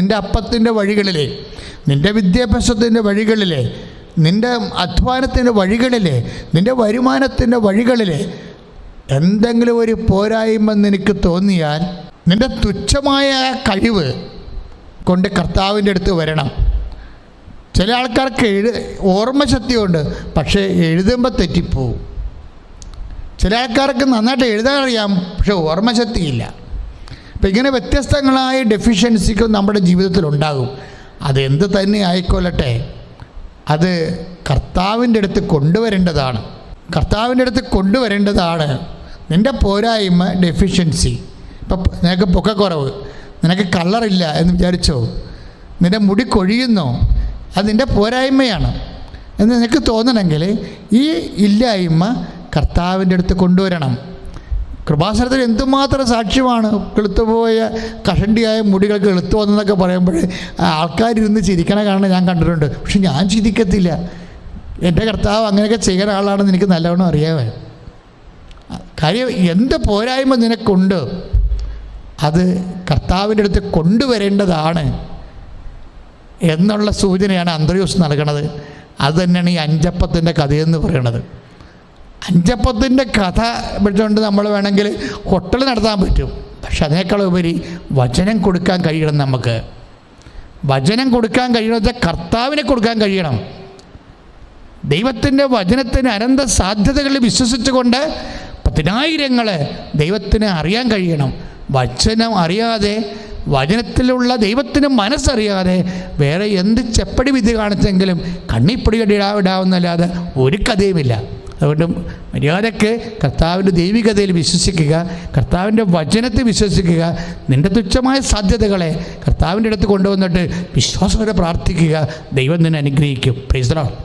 നിൻ്റെ അപ്പത്തിൻ്റെ വഴികളിൽ, നിൻ്റെ വിദ്യാഭ്യാസത്തിൻ്റെ വഴികളിൽ, നിൻ്റെ അധ്വാനത്തിൻ്റെ വഴികളിൽ, നിൻ്റെ വരുമാനത്തിൻ്റെ വഴികളിൽ എന്തെങ്കിലും ഒരു പോരായ്മ നിനക്ക് തോന്നിയാൽ നിൻ്റെ തുച്ഛമായ കഴിവ് കൊണ്ട് കർത്താവിൻ്റെ അടുത്ത് വരണം. ചില ആൾക്കാർക്ക് ഓർമ്മശക്തിയുണ്ട്, പക്ഷേ എഴുതുമ്പോൾ തെറ്റിപ്പോവും. ചില ആൾക്കാർക്ക് നന്നായിട്ട് എഴുതാൻ അറിയാം, പക്ഷേ ഓർമ്മശക്തിയില്ല. അപ്പം ഇങ്ങനെ വ്യത്യസ്തങ്ങളായ ഡെഫിഷ്യൻസിക്കും നമ്മുടെ ജീവിതത്തിലുണ്ടാകും. അതെന്ത് തന്നെ ആയിക്കൊള്ളട്ടെ, അത് കർത്താവിൻ്റെ അടുത്ത് കൊണ്ടുവരേണ്ടതാണ്. കർത്താവിൻ്റെ അടുത്ത് കൊണ്ടുവരേണ്ടതാണ്. നിൻ്റെ പോരായ്മ, ഡെഫിഷ്യൻസി, ഇപ്പം നിനക്ക് പൊക്കക്കുറവ്, നിനക്ക് കളറില്ല എന്ന് വിചാരിച്ചോ, നിൻ്റെ മുടി കൊഴിയുന്നോ, അത് നിൻ്റെ പോരായ്മയാണ് എന്ന് നിനക്ക് തോന്നണമെങ്കിൽ ഈ ഇല്ലായ്മ കർത്താവിൻ്റെ അടുത്ത് കൊണ്ടുവരണം. കൃപാസനത്തിൽ എന്തുമാത്രം സാക്ഷ്യമാണ്. കെളുത്തുപോയ കഷണ്ടിയായ മുടികൾക്ക് എളുത്തു വന്നതെന്നൊക്കെ പറയുമ്പോൾ ആൾക്കാരിരുന്ന് ചിരിക്കണ കാണാൻ ഞാൻ കണ്ടിട്ടുണ്ട്. പക്ഷെ ഞാൻ ചിരിക്കത്തില്ല. എൻ്റെ കർത്താവ് അങ്ങനെയൊക്കെ ചെയ്യുന്ന ആളാണെന്ന് എനിക്ക് നല്ലവണ്ണം അറിയാമേ. കാര്യം എന്ത് പോരായ്മ നിനക്കുണ്ട് അത് കർത്താവിൻ്റെ അടുത്ത് കൊണ്ടുവരേണ്ടതാണ് എന്നുള്ള സൂചനയാണ് അന്ത്രയോസ് നൽകണത്. അത് തന്നെയാണ് ഈ അഞ്ചപ്പത്തിൻ്റെ കഥയെന്ന് പറയണത്. അഞ്ചപ്പത്തിൻ്റെ കഥ വെച്ചുകൊണ്ട് നമ്മൾ വേണമെങ്കിൽ ഹോട്ടൽ നടത്താൻ പറ്റും. പക്ഷെ അതിനേക്കാളുപരി വചനം കൊടുക്കാൻ കഴിയണം. നമുക്ക് വചനം കൊടുക്കാൻ കഴിയണമെന്ന് വെച്ചാൽ കർത്താവിനെ കൊടുക്കാൻ കഴിയണം. ദൈവത്തിൻ്റെ വചനത്തിന് അനന്ത സാധ്യതകളിൽ വിശ്വസിച്ചുകൊണ്ട് 10,000 ദൈവത്തിനെ അറിയാൻ കഴിയണം. വചനം അറിയാതെ, വചനത്തിലുള്ള ദൈവത്തിന് മനസ്സറിയാതെ വേറെ എന്ത് ചെപ്പടി വിദ്യ കാണിച്ചെങ്കിലും കണ്ണിപ്പൊടി ഇടാവുന്നല്ലാതെ ഒരു കഥയുമില്ല. അതുകൊണ്ട് മര്യാദയ്ക്ക് കർത്താവിൻ്റെ ദൈവികതയിൽ വിശ്വസിക്കുക, കർത്താവിൻ്റെ വചനത്തിൽ വിശ്വസിക്കുക. നിൻ്റെ തുച്ഛമായ സാധ്യതകളെ കർത്താവിൻ്റെ അടുത്ത് കൊണ്ടുവന്നിട്ട് വിശ്വാസത്തോടെ പ്രാർത്ഥിക്കുക. ദൈവം നിന്നെ അനുഗ്രഹിക്കും. Praise the Lord.